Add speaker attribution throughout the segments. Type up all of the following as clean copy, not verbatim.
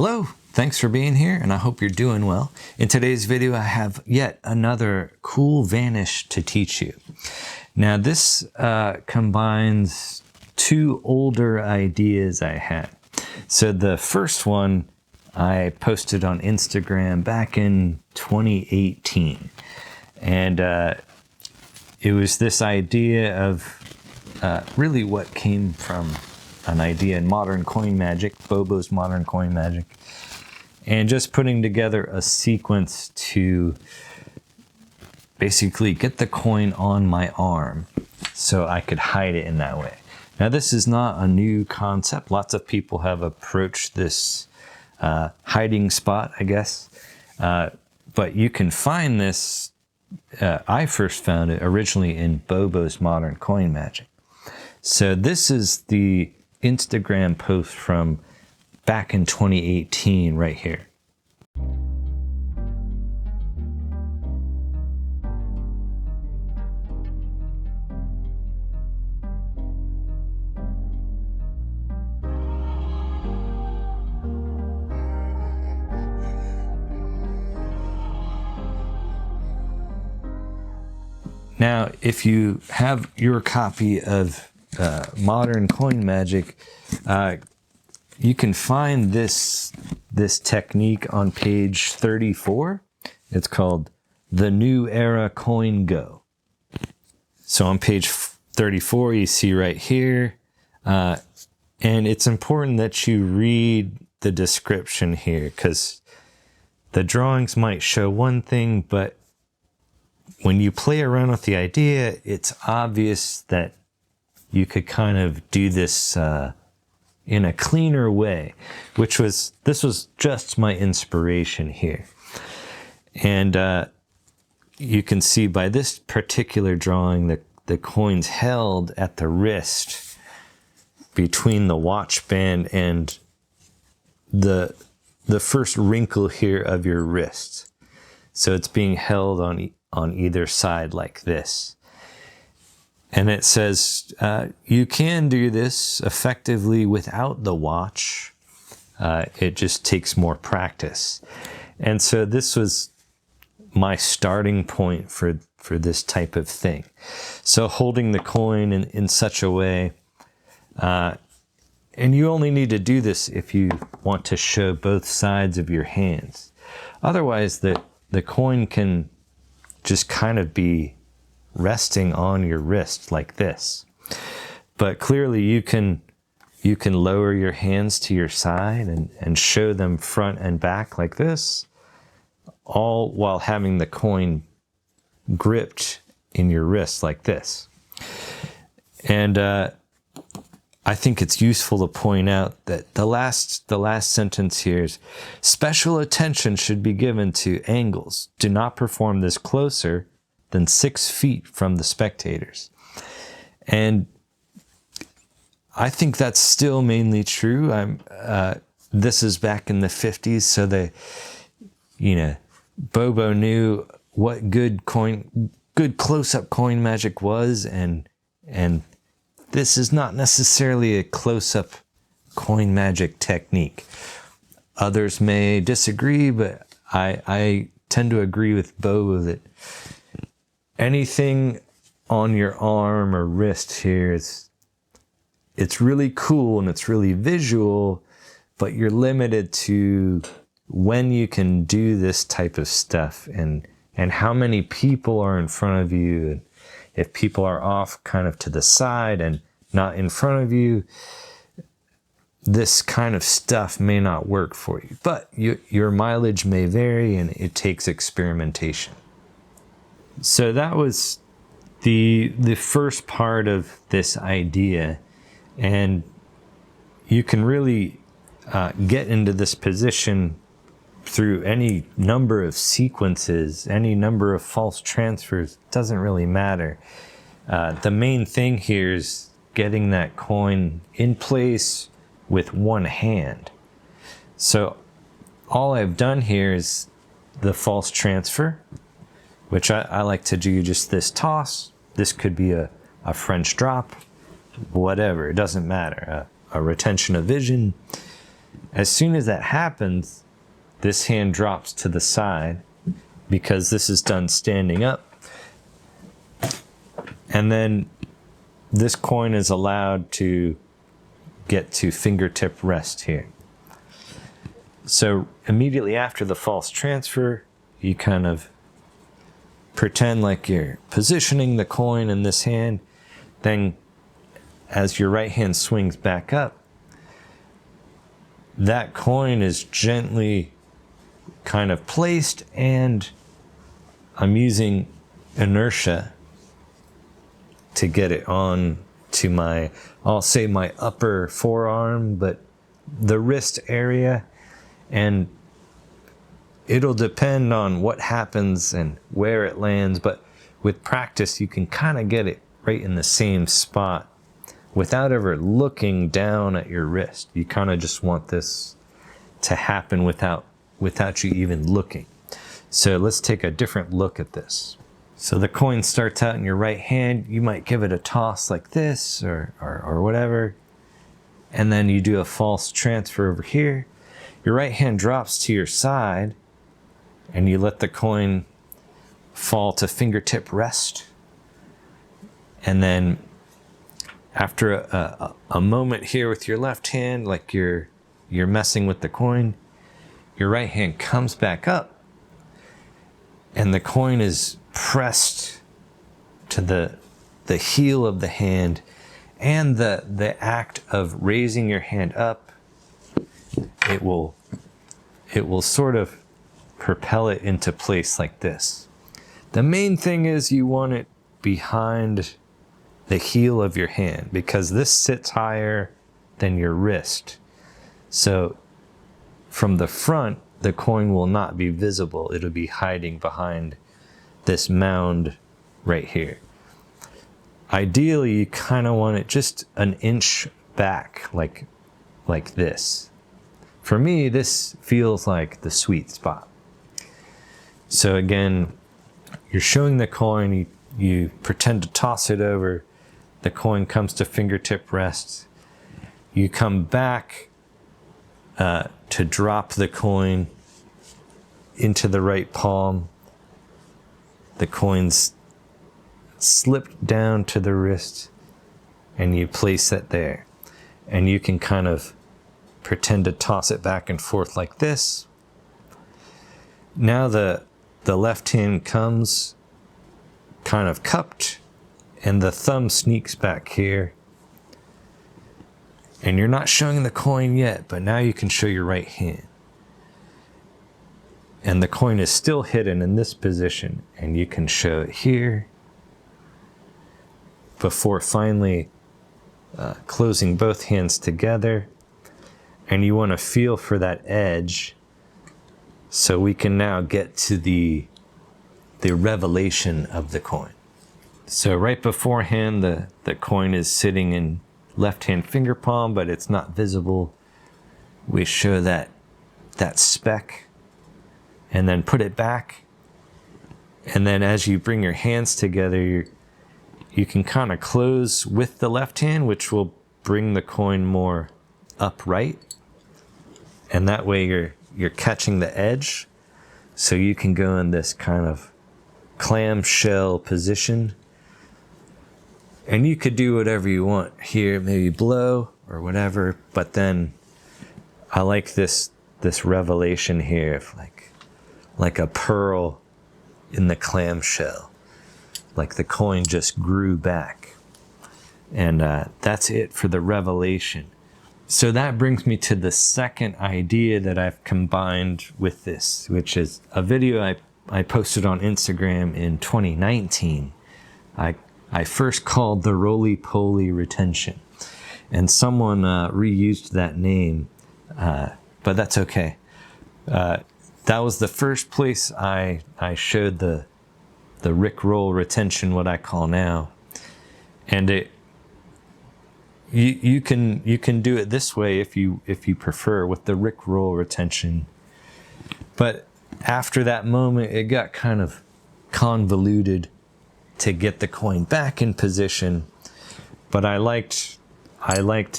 Speaker 1: Hello, thanks for being here, and I hope you're doing well. In today's video, I have yet another cool Vanish to teach you. Now this combines two older ideas I had. So the first one I posted on Instagram back in 2018. And it was this idea of really what came from an idea in modern coin magic, Bobo's modern coin magic, and just putting together a sequence to basically get the coin on my arm so I could hide it in that way. Now this is not a new concept. Lots of people have approached this hiding spot, I guess, but you can find this. I first found it originally in Bobo's modern coin magic. So this is the Instagram post from back in 2018 right here. Now, if you have your copy of modern coin magic, you can find this technique on page 34. It's called The New Era Coin Go. So on page 34, you see right here, and it's important that you read the description here because the drawings might show one thing, but when you play around with the idea, it's obvious that you could kind of do this in a cleaner way, this was just my inspiration here. And you can see by this particular drawing that the coin's held at the wrist between the watch band and the first wrinkle here of your wrist. So it's being held on either side like this. And it says, you can do this effectively without the watch. It just takes more practice. And so this was my starting point for this type of thing. So holding the coin in such a way, and you only need to do this if you want to show both sides of your hands. Otherwise, the coin can just kind of be resting on your wrist like this. But clearly you can lower your hands to your side and show them front and back like this, all while having the coin gripped in your wrist like this. And I think it's useful to point out that the last sentence here is, special attention should be given to angles. Do not perform this closer than 6 feet from the spectators. And I think that's still mainly true. This is back in the 50s, so Bobo knew what good close-up coin magic was, and this is not necessarily a close-up coin magic technique. Others may disagree, but I tend to agree with Bobo that anything on your arm or wrist here, it's really cool and it's really visual, but you're limited to when you can do this type of stuff and how many people are in front of you. And if people are off kind of to the side and not in front of you, this kind of stuff may not work for you. But your mileage may vary and it takes experimentation. So that was the first part of this idea. And you can really get into this position through any number of sequences, any number of false transfers. Doesn't really matter. The main thing here is getting that coin in place with one hand. So all I've done here is the false transfer, which I like to do just this toss. This could be a French drop, whatever, it doesn't matter. A retention of vision. As soon as that happens, this hand drops to the side because this is done standing up. And then this coin is allowed to get to fingertip rest here. So immediately after the false transfer, you kind of pretend like you're positioning the coin in this hand. Then as your right hand swings back up, that coin is gently kind of placed, and I'm using inertia to get it on to my, I'll say my upper forearm, but the wrist area. And it'll depend on what happens and where it lands, but with practice you can kind of get it right in the same spot without ever looking down at your wrist. You kind of just want this to happen without you even looking. So let's take a different look at this. So the coin starts out in your right hand. You might give it a toss like this or whatever, and then you do a false transfer over here. Your right hand drops to your side, and you let the coin fall to fingertip rest. And then after a moment here with your left hand, like you're messing with the coin, your right hand comes back up, and the coin is pressed to the heel of the hand, and the act of raising your hand up, it will sort of propel it into place like this. The main thing is you want it behind the heel of your hand, because this sits higher than your wrist. So from the front, the coin will not be visible. It'll be hiding behind this mound right here. Ideally, you kind of want it just an inch back, like this. For me, this feels like the sweet spot. So again, you're showing the coin, you pretend to toss it over, the coin comes to fingertip rest. You come back to drop the coin into the right palm. The coin's slipped down to the wrist, and you place it there. And you can kind of pretend to toss it back and forth like this. Now the left hand comes kind of cupped, and the thumb sneaks back here. And you're not showing the coin yet, but now you can show your right hand. And the coin is still hidden in this position, and you can show it here before finally closing both hands together. And you want to feel for that edge, so we can now get to the revelation of the coin. So right beforehand, the coin is sitting in left hand finger palm, but it's not visible. We show that speck, and then put it back. And then as you bring your hands together, you can kind of close with the left hand, which will bring the coin more upright. And that way you're catching the edge, so you can go in this kind of clamshell position. And you could do whatever you want here, maybe blow or whatever, but then I like this revelation here of like a pearl in the clamshell, like the coin just grew back. And that's it for the revelation. So that brings me to the second idea that I've combined with this, which is a video I posted on Instagram in 2019. I first called the roly-poly retention, and someone reused that name, but that's okay. That was the first place I showed the Rickroll retention, what I call now, and you can do it this way if you prefer, with the Rickroll retention. But after that moment, it got kind of convoluted to get the coin back in position. But I liked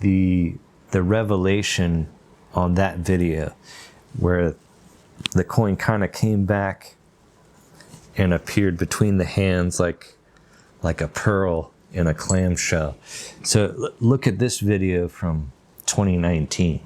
Speaker 1: the revelation on that video, where the coin kind of came back and appeared between the hands like a pearl in a clamshell. So look at this video from 2019.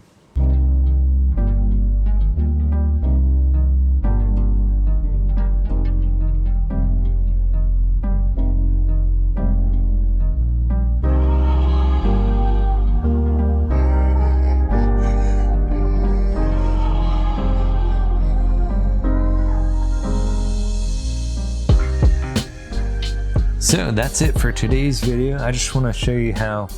Speaker 1: So that's it for today's video. I just want to show you how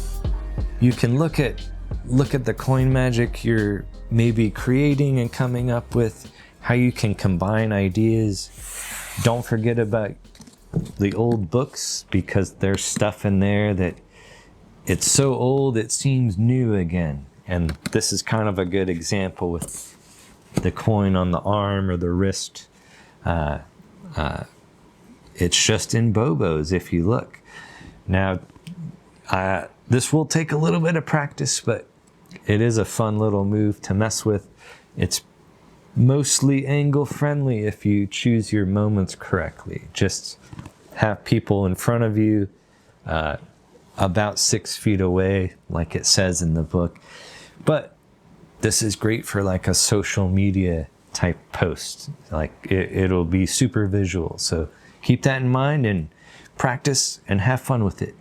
Speaker 1: you can look at the coin magic you're maybe creating and coming up with, how you can combine ideas. Don't forget about the old books, because there's stuff in there that it's so old it seems new again. And this is kind of a good example with the coin on the arm or the wrist. It's just in Bobos if you look. Now, this will take a little bit of practice, but it is a fun little move to mess with. It's mostly angle friendly if you choose your moments correctly. Just have people in front of you, about 6 feet away, like it says in the book. But this is great for like a social media type post. Like it'll be super visual. So keep that in mind and practice and have fun with it.